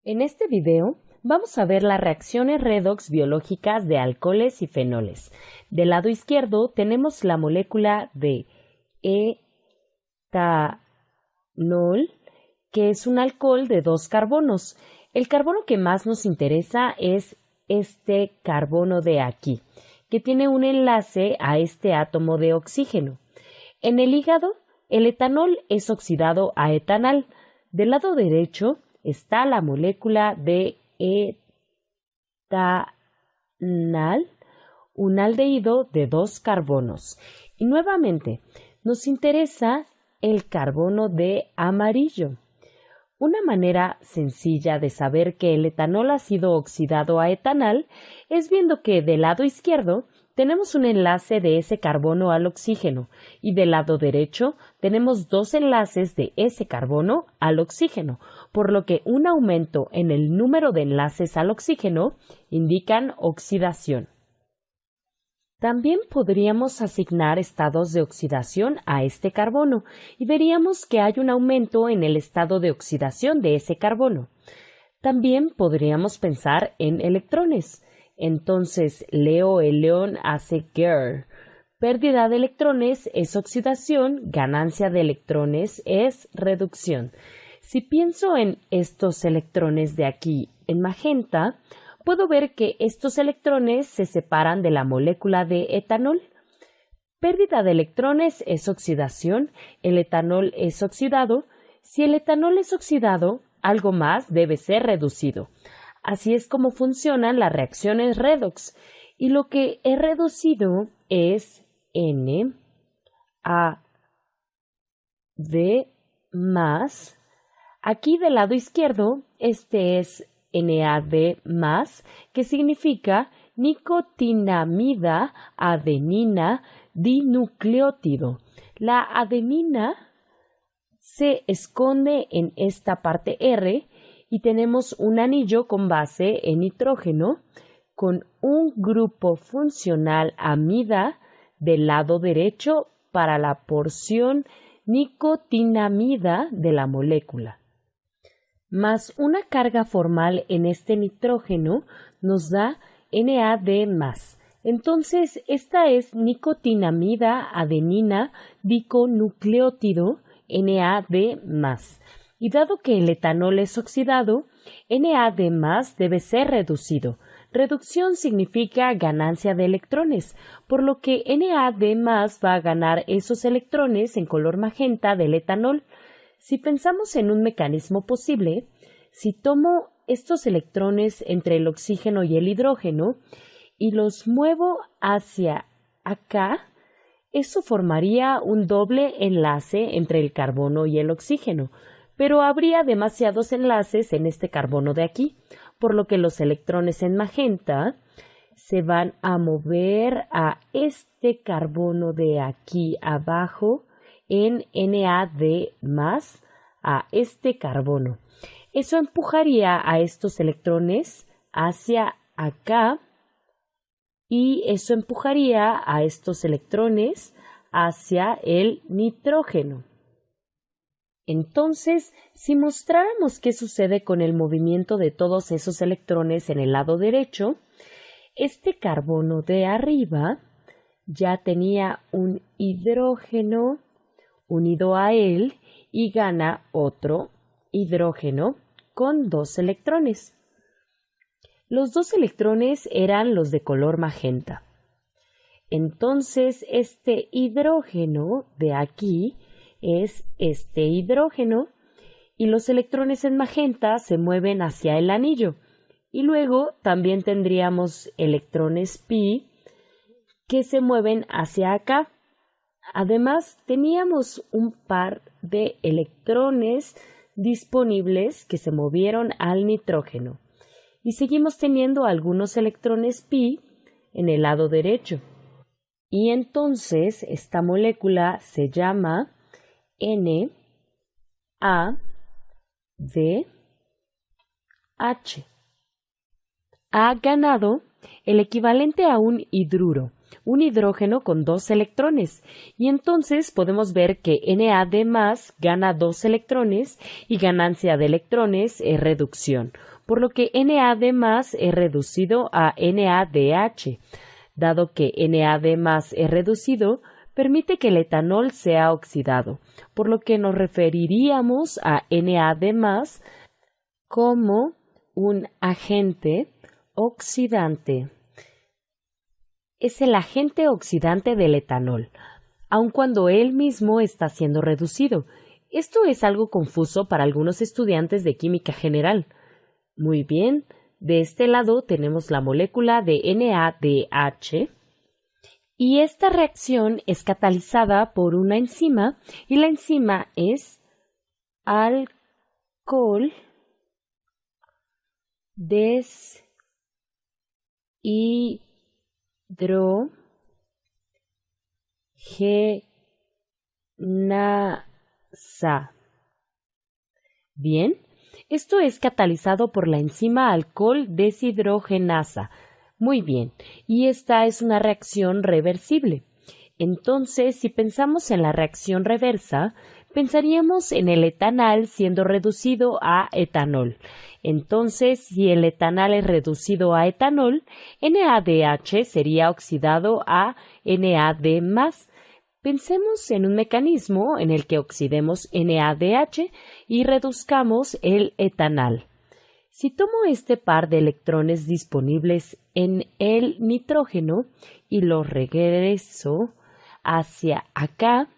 En este video vamos a ver las reacciones redox biológicas de alcoholes y fenoles. Del lado izquierdo tenemos la molécula de etanol, que es un alcohol de 2 carbonos. El carbono que más nos interesa es este carbono de aquí, que tiene un enlace a este átomo de oxígeno. En el hígado, el etanol es oxidado a etanal. Del lado derecho está la molécula de etanal, un aldehído de 2 carbonos. Y nuevamente, nos interesa el carbono de amarillo. Una manera sencilla de saber que el etanol ha sido oxidado a etanal es viendo que del lado izquierdo tenemos un enlace de ese carbono al oxígeno y del lado derecho tenemos 2 enlaces de ese carbono al oxígeno, por lo que un aumento en el número de enlaces al oxígeno indican oxidación. También podríamos asignar estados de oxidación a este carbono y veríamos que hay un aumento en el estado de oxidación de ese carbono. También podríamos pensar en electrones. Entonces, Leo el león hace girl. Pérdida de electrones es oxidación, ganancia de electrones es reducción. Si pienso en estos electrones de aquí en magenta, puedo ver que estos electrones se separan de la molécula de etanol. Pérdida de electrones es oxidación, el etanol es oxidado. Si el etanol es oxidado, algo más debe ser reducido. Así es como funcionan las reacciones redox. Y lo que he reducido es NAD+. Aquí del lado izquierdo, este es NAD+, que significa nicotinamida adenina dinucleótido. La adenina se esconde en esta parte R y tenemos un anillo con base en nitrógeno con un grupo funcional amida del lado derecho para la porción nicotinamida de la molécula. Más una carga formal en este nitrógeno nos da NAD+. Entonces, esta es nicotinamida adenina dinucleótido NAD+. Y dado que el etanol es oxidado, NAD+ debe ser reducido. Reducción significa ganancia de electrones, por lo que NAD+ va a ganar esos electrones en color magenta del etanol. Si pensamos en un mecanismo posible, si tomo estos electrones entre el oxígeno y el hidrógeno y los muevo hacia acá, eso formaría un doble enlace entre el carbono y el oxígeno, pero habría demasiados enlaces en este carbono de aquí, por lo que los electrones en magenta se van a mover a este carbono de aquí abajo en NAD+, a este carbono. Eso empujaría a estos electrones hacia acá y eso empujaría a estos electrones hacia el nitrógeno. Entonces, si mostráramos qué sucede con el movimiento de todos esos electrones en el lado derecho, este carbono de arriba ya tenía un hidrógeno unido a él y gana otro hidrógeno con 2 electrones. Los 2 electrones eran los de color magenta. Entonces, este hidrógeno de aquí es este hidrógeno y los electrones en magenta se mueven hacia el anillo. Y luego también tendríamos electrones pi que se mueven hacia acá. Además, teníamos un par de electrones disponibles que se movieron al nitrógeno. Y seguimos teniendo algunos electrones pi en el lado derecho. Y entonces esta molécula se llama NADH. Ha ganado el equivalente a un hidruro, un hidrógeno con 2 electrones, y entonces podemos ver que NAD+ gana 2 electrones y ganancia de electrones es reducción, por lo que NAD+ es reducido a NADH. Dado que NAD+ es reducido, permite que el etanol sea oxidado, por lo que nos referiríamos a NAD+ como un agente oxidante. Es el agente oxidante del etanol, aun cuando él mismo está siendo reducido. Esto es algo confuso para algunos estudiantes de química general. Muy bien, de este lado tenemos la molécula de NADH y esta reacción es catalizada por una enzima y la enzima es alcohol deshidrogenasa. Bien, esto es catalizado por la enzima alcohol deshidrogenasa. Muy bien, y esta es una reacción reversible. Entonces, si pensamos en la reacción reversa, pensaríamos en el etanal siendo reducido a etanol. Entonces, si el etanal es reducido a etanol, NADH sería oxidado a NAD+. Pensemos en un mecanismo en el que oxidemos NADH y reduzcamos el etanal. Si tomo este par de electrones disponibles en el nitrógeno y los regreso hacia acá,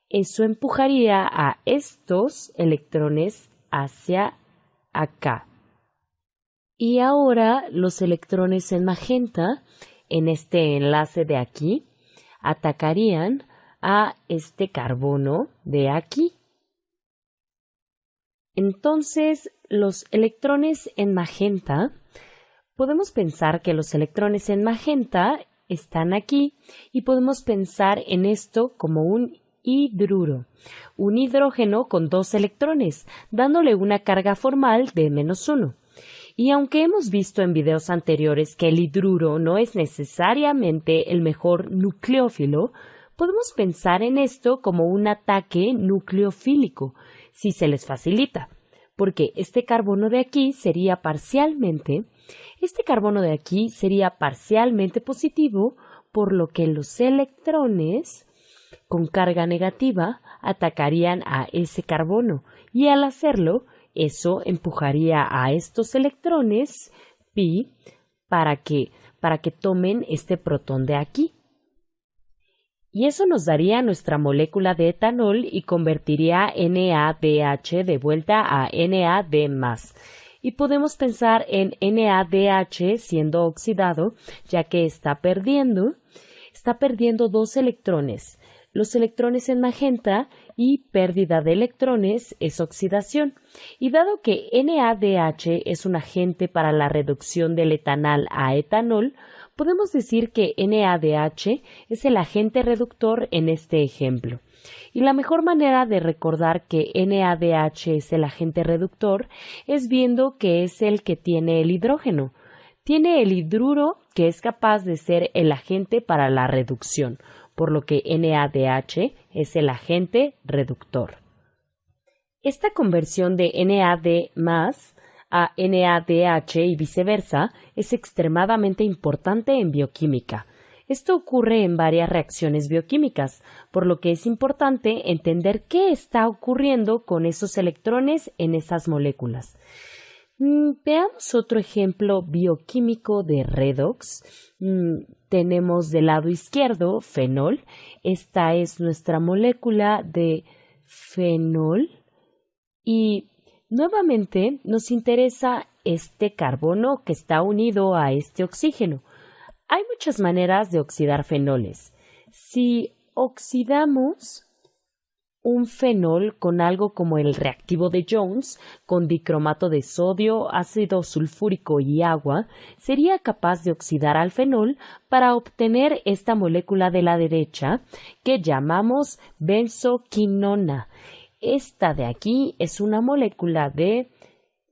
eso empujaría a estos electrones hacia acá. Y ahora los electrones en magenta, en este enlace de aquí, atacarían a este carbono de aquí. Entonces, los electrones en magenta, podemos pensar que los electrones en magenta están aquí y podemos pensar en esto como un hidruro, un hidrógeno con 2 electrones, dándole una carga formal de -1. Y aunque hemos visto en videos anteriores que el hidruro no es necesariamente el mejor nucleófilo, podemos pensar en esto como un ataque nucleofílico, si se les facilita, porque este carbono de aquí sería parcialmente positivo, por lo que los electrones con carga negativa atacarían a ese carbono y al hacerlo, eso empujaría a estos electrones pi para que tomen este protón de aquí. Y eso nos daría nuestra molécula de etanol y convertiría NADH de vuelta a NAD+. Y podemos pensar en NADH siendo oxidado, ya que está perdiendo 2 electrones. Los electrones en magenta y pérdida de electrones es oxidación. Y dado que NADH es un agente para la reducción del etanal a etanol, podemos decir que NADH es el agente reductor en este ejemplo. Y la mejor manera de recordar que NADH es el agente reductor es viendo que es el que tiene el hidrógeno. Tiene el hidruro que es capaz de ser el agente para la reducción, por lo que NADH es el agente reductor. Esta conversión de NAD+ a NADH y viceversa es extremadamente importante en bioquímica. Esto ocurre en varias reacciones bioquímicas, por lo que es importante entender qué está ocurriendo con esos electrones en esas moléculas. Veamos otro ejemplo bioquímico de redox. Tenemos del lado izquierdo fenol. Esta es nuestra molécula de fenol y nuevamente nos interesa este carbono que está unido a este oxígeno. Hay muchas maneras de oxidar fenoles. Si oxidamos un fenol con algo como el reactivo de Jones, con dicromato de sodio, ácido sulfúrico y agua, sería capaz de oxidar al fenol para obtener esta molécula de la derecha que llamamos benzoquinona. Esta de aquí es una molécula de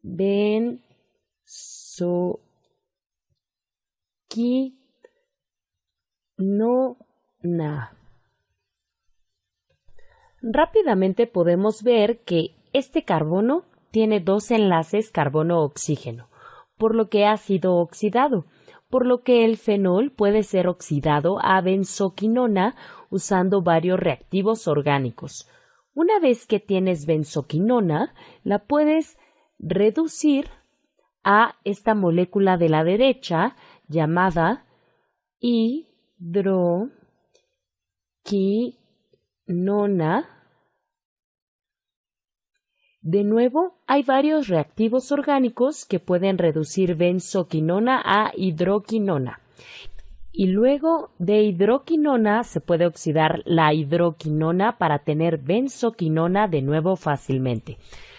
benzoquinona. Rápidamente podemos ver que este carbono tiene dos enlaces carbono-oxígeno, por lo que ha sido oxidado, por lo que el fenol puede ser oxidado a benzoquinona usando varios reactivos orgánicos. Una vez que tienes benzoquinona, la puedes reducir a esta molécula de la derecha llamada hidroquinona. De nuevo, hay varios reactivos orgánicos que pueden reducir benzoquinona a hidroquinona. Y luego de hidroquinona se puede oxidar la hidroquinona para tener benzoquinona de nuevo fácilmente.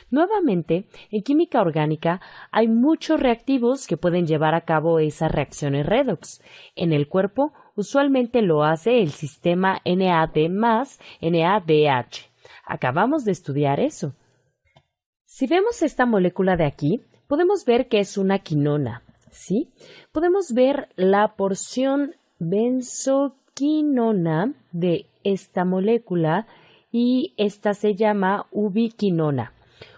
Nuevamente, en química orgánica hay muchos reactivos que pueden llevar a cabo esas reacciones redox. En el cuerpo, usualmente lo hace el sistema NAD más NADH. Acabamos de estudiar eso. Si vemos esta molécula de aquí, podemos ver que es una quinona, ¿sí? Podemos ver la porción benzoquinona de esta molécula y esta se llama ubiquinona.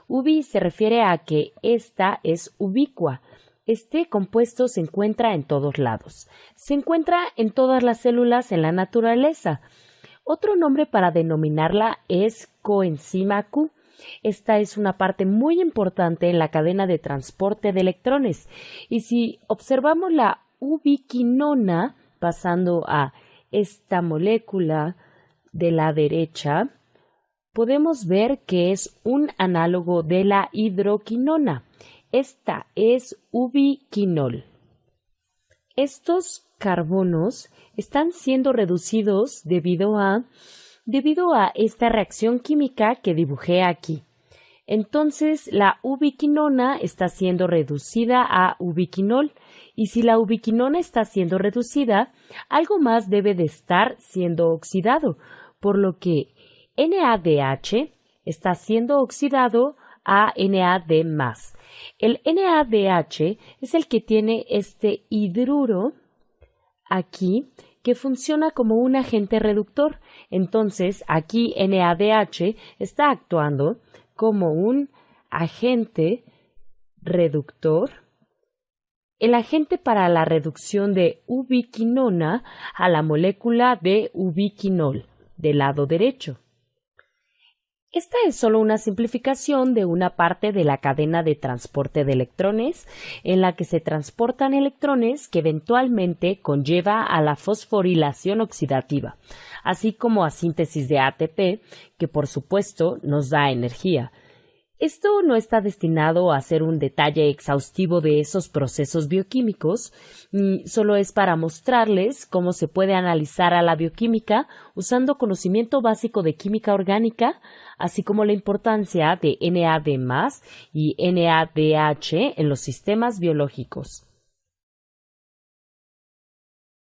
Ubi se refiere a que esta es ubicua. Este compuesto se encuentra en todos lados. Se encuentra en todas las células en la naturaleza. Otro nombre para denominarla es coenzima Q. Esta es una parte muy importante en la cadena de transporte de electrones. Y si observamos la ubiquinona pasando a esta molécula de la derecha, podemos ver que es un análogo de la hidroquinona. Esta es ubiquinol. Estos carbonos están siendo reducidos debido a esta reacción química que dibujé aquí. Entonces, la ubiquinona está siendo reducida a ubiquinol, y si la ubiquinona está siendo reducida, algo más debe de estar siendo oxidado, por lo que NADH está siendo oxidado a NAD+. El NADH es el que tiene este hidruro aquí, que funciona como un agente reductor. Entonces, aquí NADH está actuando como un agente reductor, el agente para la reducción de ubiquinona a la molécula de ubiquinol del lado derecho. Esta es solo una simplificación de una parte de la cadena de transporte de electrones en la que se transportan electrones que eventualmente conlleva a la fosforilación oxidativa, así como a síntesis de ATP, que por supuesto nos da energía. Esto no está destinado a ser un detalle exhaustivo de esos procesos bioquímicos, solo es para mostrarles cómo se puede analizar a la bioquímica usando conocimiento básico de química orgánica, así como la importancia de NAD+ y NADH en los sistemas biológicos.